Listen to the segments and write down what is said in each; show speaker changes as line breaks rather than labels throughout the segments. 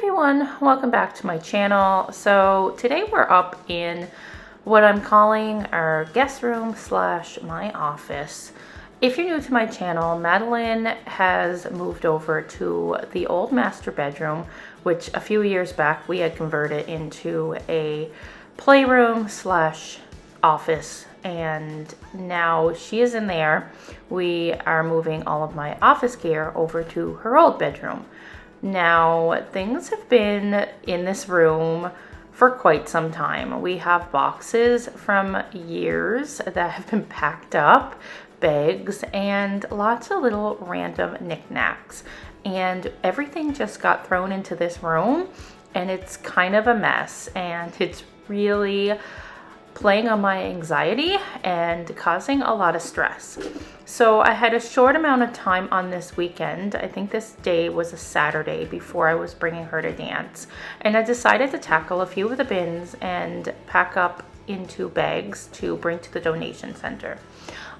everyone, welcome back to my channel. So today we're up in what I'm calling our guest room slash my office. If you're new to my channel, Madeline has moved over to the old master bedroom, which a few years back we had converted into a playroom slash office, and now she is in there. We are moving all of my office gear over to her old bedroom. Now, things have been in this room for quite some time. We have boxes from years that have been packed up, bags, and lots of little random knickknacks. And everything just got thrown into this room, and it's kind of a mess, and it's really playing on my anxiety and causing a lot of stress. So I had a short amount of time on this weekend. I think this day was a Saturday before I was bringing her to dance. And I decided to tackle a few of the bins and pack up into bags to bring to the donation center.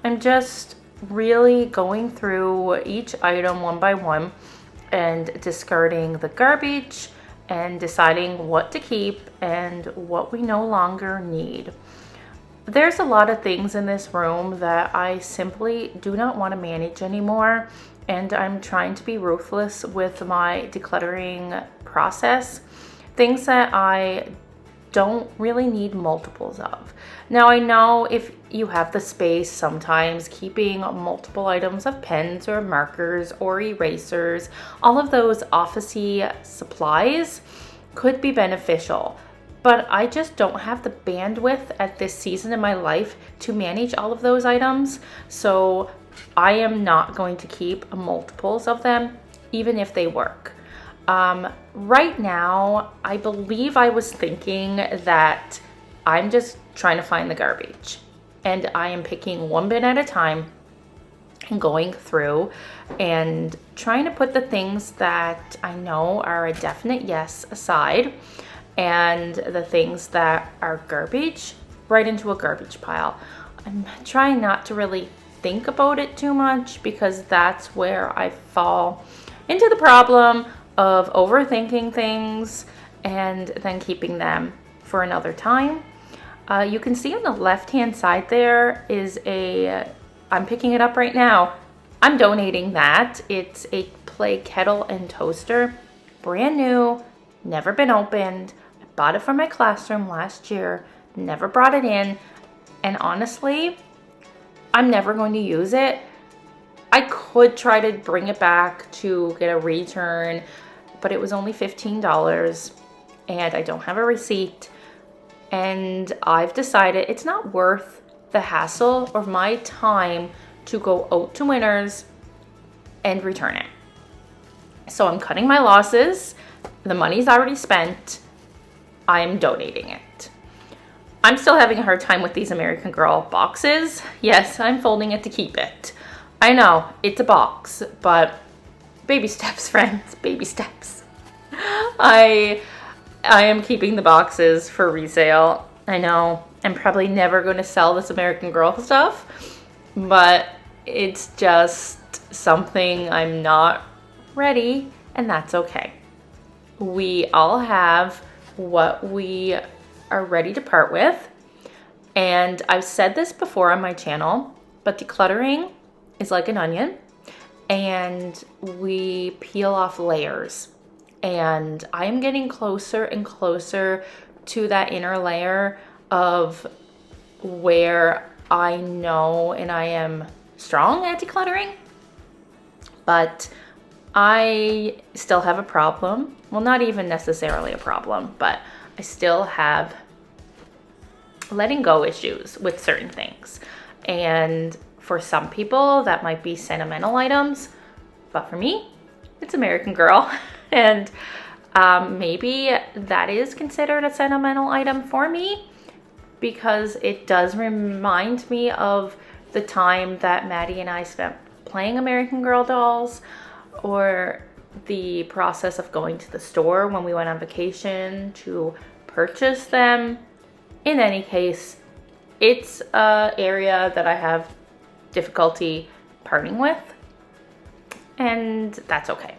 I'm just really going through each item one by one and discarding the garbage and deciding what to keep and what we no longer need. There's a lot of things in this room that I simply do not want to manage anymore, and I'm trying to be ruthless with my decluttering process. Things that I don't really need multiples of. Now, I know if you have the space, sometimes keeping multiple items of pens or markers or erasers, all of those office-y supplies could be beneficial. But I just don't have the bandwidth at this season in my life to manage all of those items. So I am not going to keep multiples of them, even if they work. Right now, I believe I was thinking that I'm just trying to find the garbage. And I am picking one bin at a time and going through and trying to put the things that I know are a definite yes aside, and the things that are garbage right into a garbage pile. I'm trying not to really think about it too much, because that's where I fall into the problem of overthinking things and then keeping them for another time. You can see on the left hand side there is I'm picking it up right now. I'm donating that. It's a play kettle and toaster, brand new, never been opened. I bought it for my classroom last year, never brought it in, and honestly, I'm never going to use it. I could try to bring it back to get a return, but it was only $15 and I don't have a receipt. And I've decided it's not worth the hassle or my time to go out to Winners and return it. So I'm cutting my losses. The money's already spent. I'm donating it. I'm still having a hard time with these American Girl boxes. Yes, I'm folding it to keep it. I know, it's a box, but baby steps, friends, baby steps. I am keeping the boxes for resale. I know I'm probably never going to sell this American Girl stuff, but it's just something I'm not ready, and that's okay. We all have what we are ready to part with, and I've said this before on my channel, but decluttering is like an onion, and we peel off layers. And I'm getting closer and closer to that inner layer of where I know and I am strong at decluttering, but I still have a problem. Well, not even necessarily a problem, but I still have letting go issues with certain things. And for some people, that might be sentimental items, but for me, it's American Girl. And maybe that is considered a sentimental item for me, because it does remind me of the time that Maddie and I spent playing American Girl dolls, or the process of going to the store when we went on vacation to purchase them. In any case, it's an area that I have difficulty parting with, and that's okay.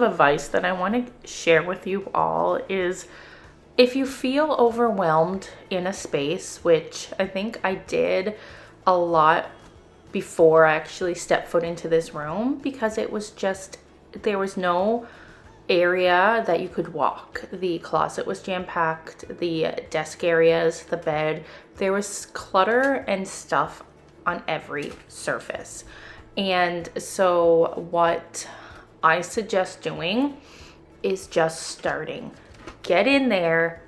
of advice that I want to share with you all is if you feel overwhelmed in a space, which I think I did a lot before I actually stepped foot into this room, because it was just, there was no area that you could walk. The closet was jam-packed, the desk areas, the bed, there was clutter and stuff on every surface. And so what I suggest doing is just starting. Get in there,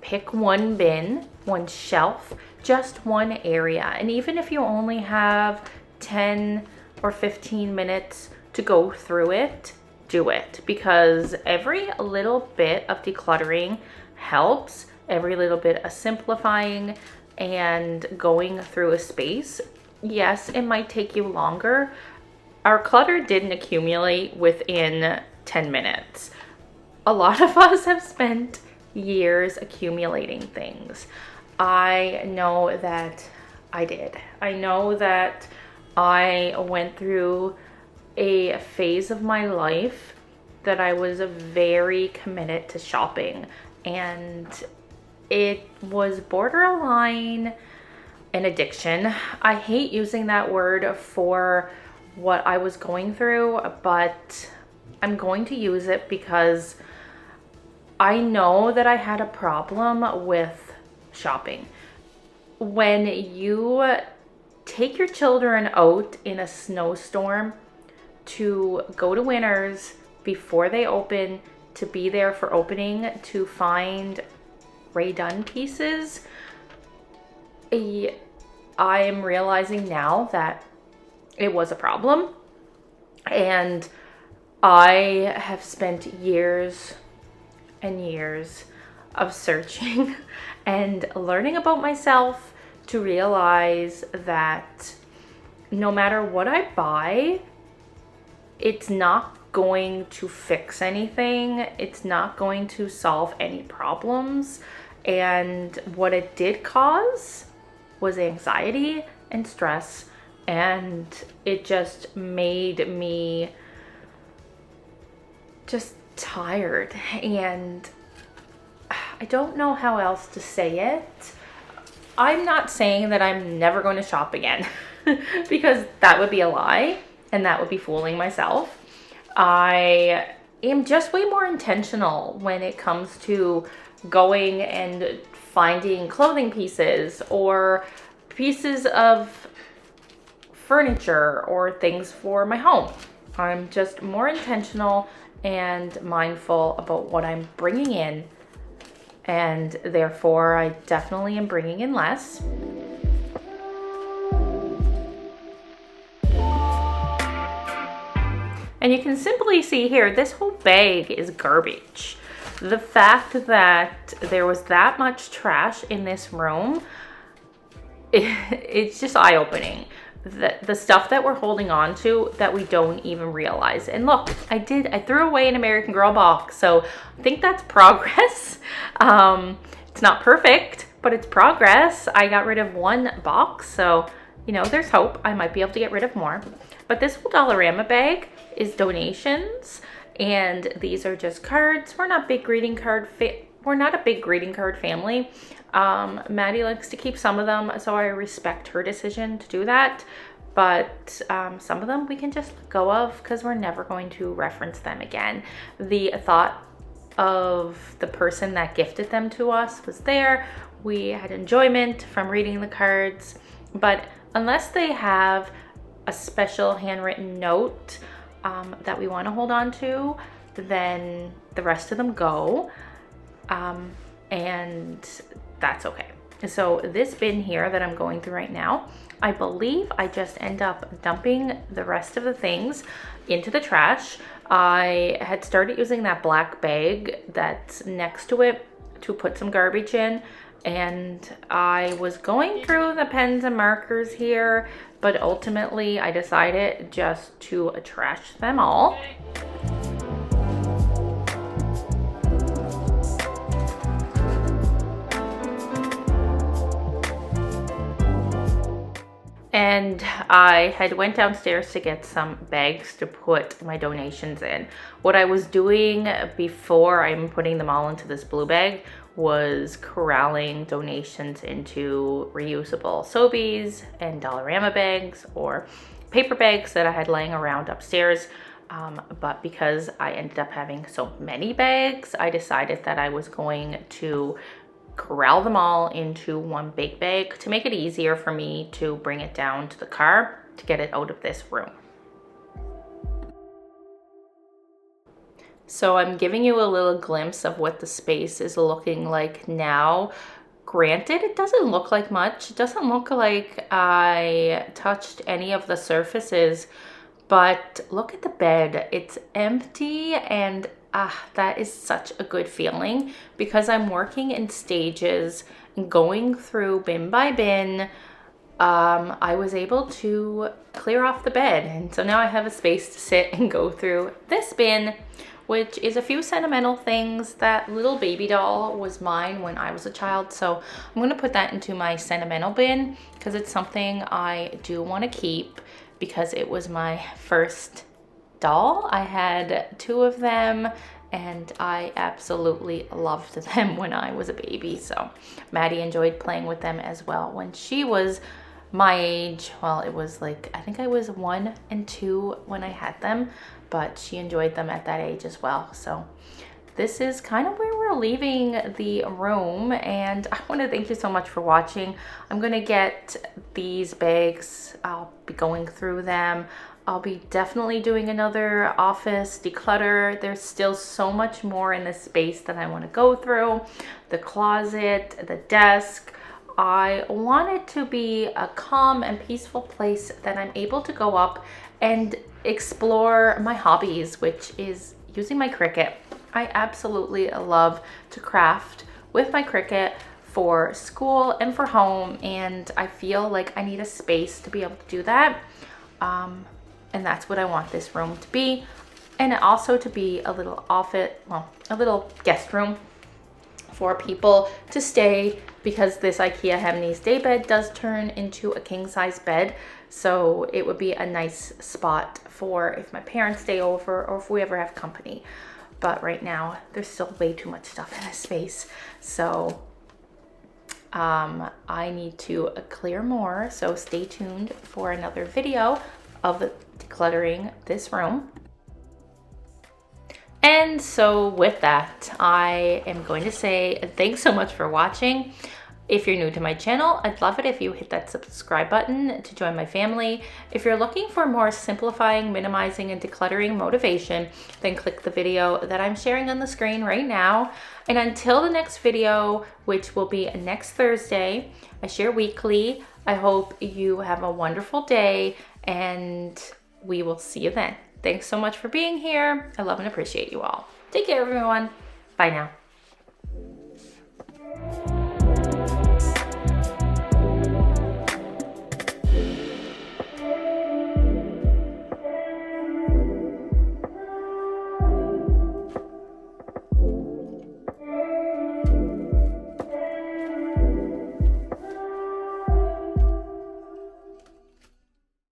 pick one bin, one shelf, just one area. And even if you only have 10 or 15 minutes to go through it, do it, because every little bit of decluttering helps. Every little bit of simplifying and going through a space. Yes, it might take you longer. Our clutter didn't accumulate within 10 minutes. A lot of us have spent years accumulating things. I know that I did. I know that I went through a phase of my life that I was very committed to shopping, and it was borderline an addiction. I hate using that word for what I was going through, but I'm going to use it because I know that I had a problem with shopping. When you take your children out in a snowstorm to go to Winners before they open, to be there for opening, to find Ray Dunn pieces, I am realizing now that it was a problem. And I have spent years and years of searching and learning about myself to realize that no matter what I buy, it's not going to fix anything. It's not going to solve any problems. And what it did cause was anxiety and stress. And it just made me just tired. And I don't know how else to say it. I'm not saying that I'm never going to shop again because that would be a lie and that would be fooling myself. I am just way more intentional when it comes to going and finding clothing pieces or pieces of furniture or things for my home. I'm just more intentional and mindful about what I'm bringing in, and therefore I definitely am bringing in less. And you can simply see here, this whole bag is garbage. The fact that there was that much trash in this room, it's just eye-opening. The stuff that we're holding on to that we don't even realize. And look, I threw away an American Girl box, so I think that's progress. It's not perfect, but it's progress. I got rid of one box, so you know, there's hope. I might be able to get rid of more. But this whole Dollarama bag is donations, and these are just cards. We're not big greeting card we're not a big greeting card family. Maddie likes to keep some of them, so I respect her decision to do that. But some of them we can just let go of because we're never going to reference them again. The thought of the person that gifted them to us was there. We had enjoyment from reading the cards, but unless they have a special handwritten note that we want to hold on to, then the rest of them go. And that's okay. So this bin here that I'm going through right now, I believe I just end up dumping the rest of the things into the trash. I had started using that black bag that's next to it to put some garbage in, and I was going through the pens and markers here, but ultimately I decided just to trash them all. and I had went downstairs to get some bags to put my donations in. What I was doing before I'm putting them all into this blue bag was corralling donations into reusable Sobeys and Dollarama bags or paper bags that I had laying around upstairs. But because I ended up having so many bags, I decided that I was going to corral them all into one big bag to make it easier for me to bring it down to the car to get it out of this room. So I'm giving you a little glimpse of what the space is looking like now. Granted, it doesn't look like much. It doesn't look like I touched any of the surfaces, but look at the bed. It's empty, and that is such a good feeling because I'm working in stages and going through bin by bin. I was able to clear off the bed, and so now I have a space to sit and go through this bin, which is a few sentimental things. That little baby doll was mine when I was a child, so I'm going to put that into my sentimental bin because it's something I do want to keep because it was my first doll. I had 2 of them and I absolutely loved them when I was a baby. So Maddie enjoyed playing with them as well when she was my age. Well, it was like, I think I was 1 and 2 when I had them, but she enjoyed them at that age as well. So this is kind of where we're leaving the room, and I want to thank you so much for watching. I'm gonna get these bags. I'll be going through them. I'll be definitely doing another office declutter. There's still so much more in this space that I want to go through. The closet, the desk. I want it to be a calm and peaceful place that I'm able to go up and explore my hobbies, which is using my Cricut. I absolutely love to craft with my Cricut for school and for home, and I feel like I need a space to be able to do that. And that's what I want this room to be, and also to be a little office, well, a little guest room for people to stay, because this IKEA Hemnes day bed does turn into a king size bed. So it would be a nice spot for if my parents stay over or if we ever have company. But right now there's still way too much stuff in this space. So I need to clear more. So stay tuned for another video of decluttering this room. And so with that, I am going to say thanks so much for watching. If you're new to my channel, I'd love it if you hit that subscribe button to join my family. If you're looking for more simplifying, minimizing, and decluttering motivation, then click the video that I'm sharing on the screen right now. And until the next video, which will be next Thursday, I share weekly. I hope you have a wonderful day, and we will see you then. Thanks so much for being here. I love and appreciate you all. Take care, everyone. Bye now.